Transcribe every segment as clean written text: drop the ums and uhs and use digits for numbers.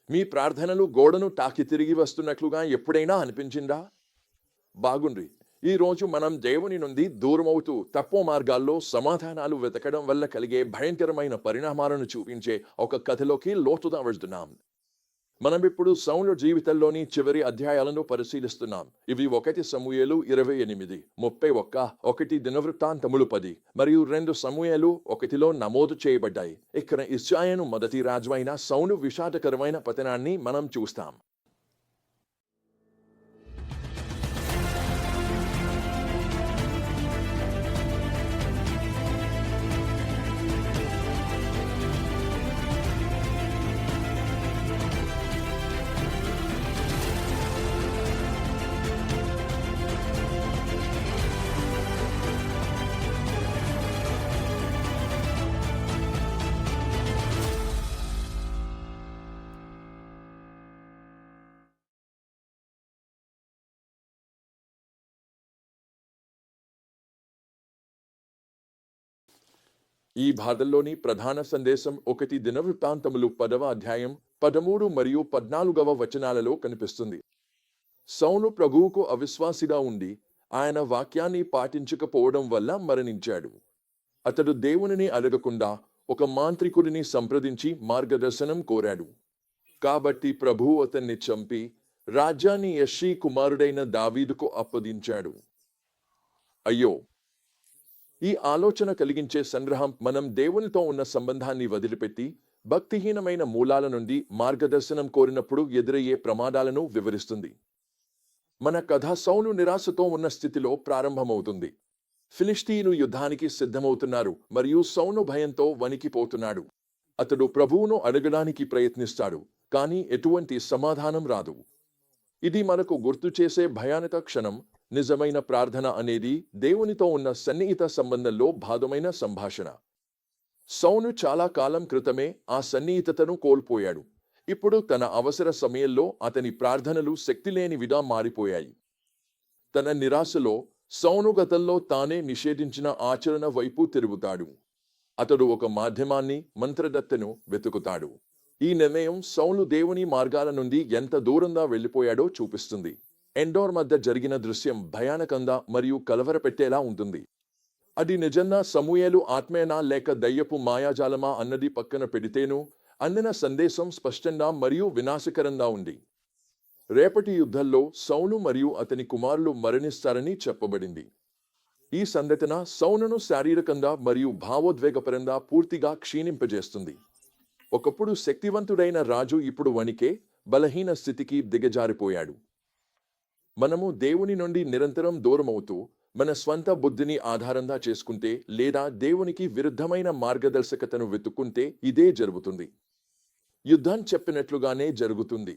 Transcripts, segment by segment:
మీ ప్రార్థనలు గోడను తాకి తిరిగి వస్తున్నట్లుగా ఎప్పుడైనా అనిపించిందా? బాగుండ్రి. ఈరోజు మనం దేవుని నుండి దూరమవుతూ తప్పు మార్గాల్లో సమాధానాలు వెతకడం వల్ల కలిగే భయంకరమైన పరిణామాలను చూపించే ఒక కథలోకి లోతుగా వెళ్తున్నాం. మనమిప్పుడు సౌలు జీవితంలోని చివరి అధ్యాయాలను పరిశీలిస్తున్నాం. ఇవి 1 సమూయేలు 28, 31, 1 దినవృత్తాంతములు 10 మరియు 2 సమూయేలు 1లో నమోదు చేయబడ్డాయి. ఇక్కడ ఇశ్రాయేలు మొదటి రాజువైన సౌలు విషాదకరమైన పతనాన్ని మనం చూస్తాం. ఈ భాగంలోని ప్రధాన సందేశం 1 దినవృత్తాంతములు 10వ అధ్యాయం 13 మరియు 14వ వచనాలలో కనిపిస్తుంది. సౌలు ప్రభువుకు అవిశ్వాసిగా ఉండి ఆయన వాక్యాన్ని పాటించకపోవడం వల్ల మరణించాడు. అతడు దేవునిని అడగకుండా ఒక మాంత్రికుడిని సంప్రదించి మార్గదర్శనం కోరాడు. కాబట్టి ప్రభువు అతన్ని చంపి రాజ్యాన్ని యెష్షీ కుమారుడైన దావీదుకు అప్పగించాడు. అయ్యో! ఈ ఆలోచన కలిగించే సంగ్రహం మనం దేవునితో ఉన్న సంబంధాన్ని వదిలిపెట్టి భక్తిహీనమైన మూలాల నుండి మార్గదర్శనం కోరినప్పుడు ఎదురయ్యే ప్రమాదాలను వివరిస్తుంది. మన కథ సౌలు నిరాశతో ఉన్న స్థితిలో ప్రారంభమవుతుంది. ఫిలిష్తీయులు యుద్ధానికి సిద్ధమవుతున్నారు మరియు సౌలు భయంతో వణికిపోతున్నాడు. అతడు ప్రభువును అడగడానికి ప్రయత్నిస్తాడు, కానీ ఎటువంటి సమాధానం రాదు. ఇది మనకు గుర్తు చేసే భయానక క్షణం. నిజమైన ప్రార్థన అనేది దేవునితో ఉన్న సన్నిహిత సంబంధంలో భాగమైన సంభాషణ. సౌలు చాలా కాలం క్రితమే ఆ సన్నిహితతను కోల్పోయాడు. ఇప్పుడు తన అవసర సమయంలో అతని ప్రార్థనలు శక్తిలేనివిగా మారిపోయాయి. తన నిరాశలో సౌలు గతంలో తానే నిషేధించిన ఆచరణ వైపు తిరుగుతాడు. అతడు ఒక మాధ్యమాన్ని, మంత్రదత్తను వెతుకుతాడు. ఈ నిర్ణయం సౌలు దేవుని మార్గాల నుండి ఎంత దూరంగా వెళ్లిపోయాడో చూపిస్తుంది. ఎండోర్ మధ్య జరిగిన దృశ్యం భయానకంగా మరియు కలవరపెట్టేలా ఉంటుంది. అది నిజంగా సమూయేలు ఆత్మేనా లేక దయ్యపు మాయాజాలమా అన్నది పక్కన పెడితేనూ అందిన సందేశం స్పష్టంగా మరియు వినాశకరంగా ఉంది. రేపటి యుద్ధంలో సౌలు మరియు అతని కుమారులు మరణిస్తారని చెప్పబడింది. ఈ సంఘటన సౌలును శారీరకంగా మరియు భావోద్వేగపరంగా పూర్తిగా క్షీణింపజేస్తుంది. ఒకప్పుడు శక్తివంతుడైన రాజు ఇప్పుడు వణికే, బలహీన స్థితికి దిగజారిపోయాడు. మనము దేవుని నుండి నిరంతరం దూరమవుతూ మన స్వంత బుద్ధిని ఆధారంగా చేసుకుంటే లేదా దేవునికి విరుద్ధమైన మార్గదర్శకతను వెతుక్కుంటే ఇదే జరుగుతుంది. యుద్ధం చెప్పినట్లుగానే జరుగుతుంది.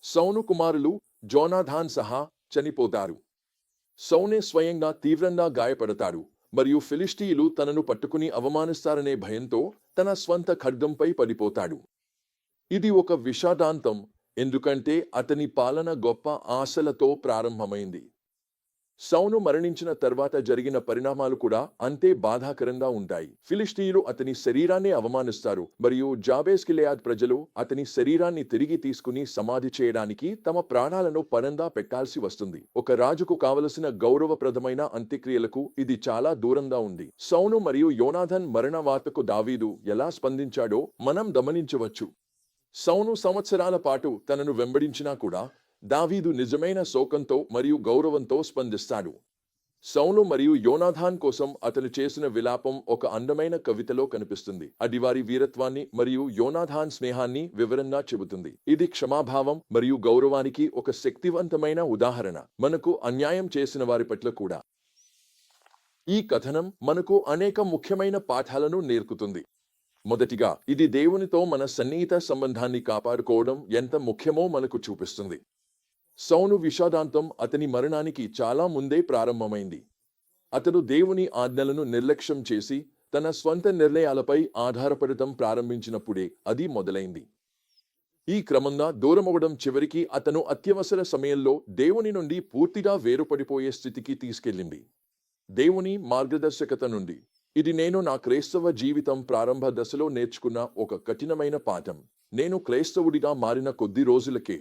సౌలు కుమారులు జోనాథాన్ సహా చనిపోతారు. సౌలే స్వయంగా తీవ్రంగా గాయపడతాడు మరియు ఫిలిష్తీయులు తనను పట్టుకుని అవమానిస్తారనే భయంతో తన స్వంత ఖడ్గంపై పడిపోతాడు. ఇది ఒక విషాదాంతం, ఎందుకంటే అతని పాలన గొప్ప ఆశలతో ప్రారంభమైంది. సౌలు మరణించిన తర్వాత జరిగిన పరిణామాలు కూడా అంతే బాధాకరంగా ఉంటాయి. ఫిలిష్తీయులు అతని శరీరాన్ని అవమానిస్తారు మరియు జాబేస్ గిలెయాద్ ప్రజలు అతని శరీరాన్ని తిరిగి తీసుకుని సమాధి చేయడానికి తమ ప్రాణాలను పణంగా పెట్టాల్సి వస్తుంది. ఒక రాజుకు కావలసిన గౌరవప్రదమైన అంత్యక్రియలకు ఇది చాలా దూరంగా ఉంది. సౌలు మరియు యోనాథన్ మరణ వార్తకు దావీదు ఎలా స్పందించాడో మనం గమనించవచ్చు. సౌలు సంవత్సరాల పాటు తనను వెంబడించినా కూడా దావీదు నిజమైన శోకంతో మరియు గౌరవంతో స్పందిస్తాడు. సౌలు మరియు యోనాథాన్ కోసం అతను చేసిన విలాపం ఒక అందమైన కవితలో కనిపిస్తుంది. అది వారి వీరత్వాన్ని మరియు యోనాథాన్ స్నేహాన్ని వివరంగా చెబుతుంది. ఇది క్షమాభావం మరియు గౌరవానికి ఒక శక్తివంతమైన ఉదాహరణ, మనకు అన్యాయం చేసిన వారి పట్ల కూడా. ఈ కథనం మనకు అనేక ముఖ్యమైన పాఠాలను నేర్పుతుంది. మొదటిగా, ఇది దేవునితో మన సన్నిహిత సంబంధాన్ని కాపాడుకోవడం ఎంత ముఖ్యమో మనకు చూపిస్తుంది. సౌలు విషాదాంతం అతని మరణానికి చాలా ముందే ప్రారంభమైంది. అతడు దేవుని ఆజ్ఞలను నిర్లక్ష్యం చేసి తన స్వంత నిర్ణయాలపై ఆధారపడటం ప్రారంభించినప్పుడే అది మొదలైంది. ఈ క్రమంగా దూరమవడం చివరికి అతను అత్యవసర సమయంలో దేవుని నుండి పూర్తిగా వేరుపడిపోయే స్థితికి తీసుకెళ్ళింది. దేవుని మార్గదర్శకత నుండి. ఇది నేను నా క్రైస్తవ జీవితం ప్రారంభ దశలో నేర్చుకున్న ఒక కఠినమైన పాఠం. నేను క్రైస్తవుడిగా మారిన కొద్ది రోజులకే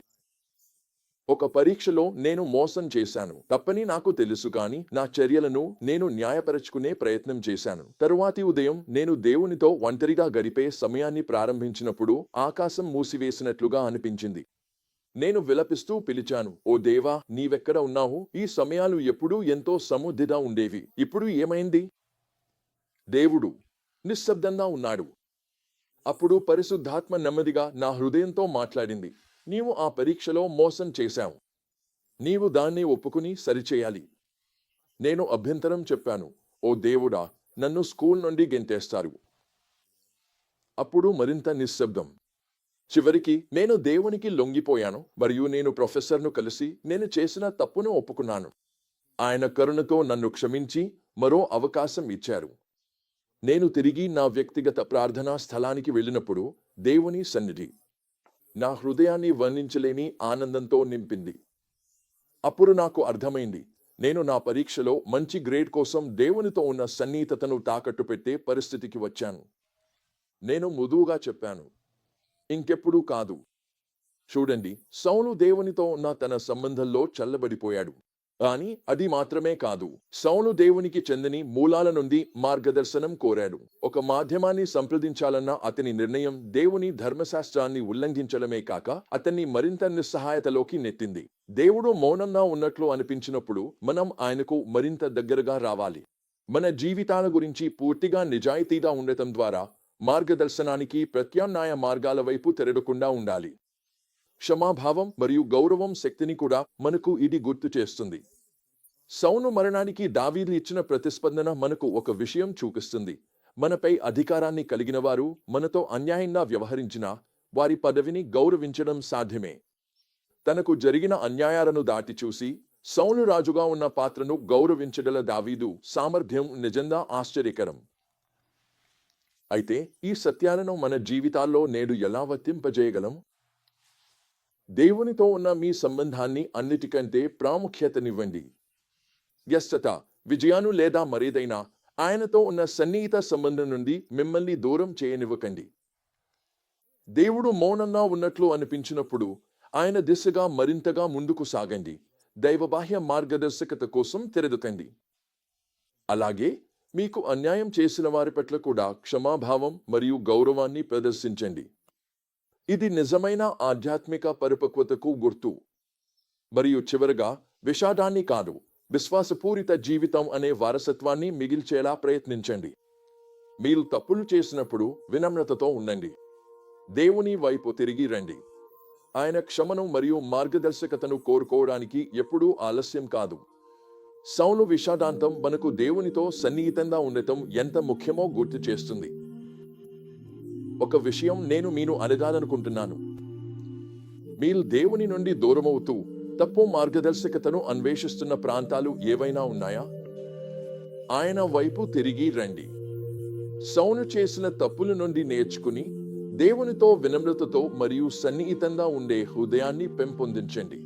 ఒక పరీక్షలో నేను మోసం చేశాను. తప్పని నాకు తెలుసు కాని నా చర్యలను నేను న్యాయపరచుకునే ప్రయత్నం చేశాను. తరువాతి ఉదయం నేను దేవునితో ఒంటరిగా గడిపే సమయాన్ని ప్రారంభించినప్పుడు ఆకాశం మూసివేసినట్లుగా అనిపించింది. నేను విలపిస్తూ పిలిచాను, ఓ దేవా, నీవెక్కడ ఉన్నావు? ఈ సమయాలు ఎప్పుడూ ఎంతో సముద్దిగా ఉండేవి. ఇప్పుడు ఏమైంది? దేవుడు నిశ్శబ్దంగా ఉన్నాడు. అప్పుడు పరిశుద్ధాత్మ నెమ్మదిగా నా హృదయంతో మాట్లాడింది. నీవు ఆ పరీక్షలో మోసం చేశావు. నీవు దాన్ని ఒప్పుకుని సరిచేయాలి. నేను అభ్యంతరం చెప్పాను. ఓ దేవుడా, నన్ను స్కూల్ నుండి గెంటేస్తారు. అప్పుడు మరింత నిశ్శబ్దం. చివరికి నేను దేవునికి లొంగిపోయాను మరియు నేను ప్రొఫెసర్ను కలిసి నేను చేసిన తప్పును ఒప్పుకున్నాను. ఆయన కరుణతో నన్ను క్షమించి మరో అవకాశం ఇచ్చారు. నేను తిరిగి నా వ్యక్తిగత ప్రార్థనా స్థలానికి వెళ్ళినప్పుడు దేవుని సన్నిధి నా హృదయాన్ని వర్ణించలేని ఆనందంతో నింపింది. అప్పుడు నాకు అర్థమైంది, నేను నా పరీక్షలో మంచి గ్రేడ్ కోసం దేవునితో ఉన్న సన్నిహితతను తాకట్టు పెట్టే పరిస్థితికి వచ్చాను. నేను మృదువుగా చెప్పాను, ఇంకెప్పుడూ కాదు. చూడండి, సౌలు దేవునితో ఉన్న తన సంబంధంలో చల్లబడిపోయాడు. కానీ అది మాత్రమే కాదు, సౌలు దేవునికి చెందని మూలాల నుండి మార్గదర్శనం కోరాడు. ఒక మాధ్యమాన్ని సంప్రదించాలన్న అతని నిర్ణయం దేవుని ధర్మశాస్త్రాన్ని ఉల్లంఘించడమే కాక అతన్ని మరింత నిస్సహాయతలోకి నెట్టింది. దేవుడు మౌనంగా ఉన్నట్లు అనిపించినప్పుడు మనం ఆయనకు మరింత దగ్గరగా రావాలి. మన జీవితాల గురించి పూర్తిగా నిజాయితీగా ఉండటం ద్వారా మార్గదర్శనానికి ప్రత్యామ్నాయ మార్గాల వైపు తెరడకుండా ఉండాలి. క్షమాభావం మరియు గౌరవం శక్తిని కూడా మనకు ఇది గుర్తు చేస్తుంది. సౌలు మరణానికి దావీదు ఇచ్చిన ప్రతిస్పందన మనకు ఒక విషయం చూపిస్తుంది. మనపై అధికారాన్ని కలిగిన వారు మనతో అన్యాయంగా వ్యవహరించినా వారి పదవిని గౌరవించడం సాధ్యమే. తనకు జరిగిన అన్యాయాలను దాటి చూసి సౌలు రాజుగా ఉన్న పాత్రను గౌరవించగల దావీదు సామర్థ్యం నిజంగా ఆశ్చర్యకరం. అయితే ఈ సత్యాలను మన జీవితాల్లో నేడు ఎలా వర్తింపజేయగలం? దేవునితో ఉన్న మీ సంబంధాన్ని అన్నిటికంటే ప్రాముఖ్యతనివ్వండి. వ్యస్తత, విజయాలు లేదా మరేదైనా ఆయనతో ఉన్న సన్నిహిత సంబంధం నుండి మిమ్మల్ని దూరం చేయనివ్వకండి. దేవుడు మౌనంగా ఉన్నట్లు అనిపించినప్పుడు ఆయన దిశగా మరింతగా ముందుకు సాగండి. దైవబాహ్య మార్గదర్శకత కోసం తెరదుకండి. అలాగే మీకు అన్యాయం చేసిన వారి పట్ల కూడా క్షమాభావం మరియు గౌరవాన్ని ప్రదర్శించండి. ఇది నిజమైన ఆధ్యాత్మిక పరిపక్వతకు గుర్తు. మరియు చివరగా, విషాదాన్ని కాదు, విశ్వాసపూరిత జీవితం అనే వారసత్వాన్ని మిగిల్చేలా ప్రయత్నించండి. మీరు తప్పులు చేసినప్పుడు వినమ్రతతో ఉండండి. దేవుని వైపు తిరిగి రండి. ఆయన క్షమను మరియు మార్గదర్శకతను కోరుకోవడానికి ఎప్పుడూ ఆలస్యం కాదు. సౌలు విషాదాంతం మనకు దేవునితో సన్నిహితంగా ఉండటం ఎంత ముఖ్యమో గుర్తు చేస్తుంది. ఒక విషయం నేను మీను అడగాలనుకుంటున్నాను. మీరు దేవుని నుండి దూరమవుతూ తప్పు మార్గదర్శకతను అన్వేషిస్తున్న ప్రాంతాలు ఏవైనా ఉన్నాయా? ఆయన వైపు తిరిగి రండి. సౌలు చేసిన తప్పుల నుండి నేర్చుకుని దేవునితో వినమ్రతతో మరియు సన్నిహితంగా ఉండే హృదయాన్ని పెంపొందించండి.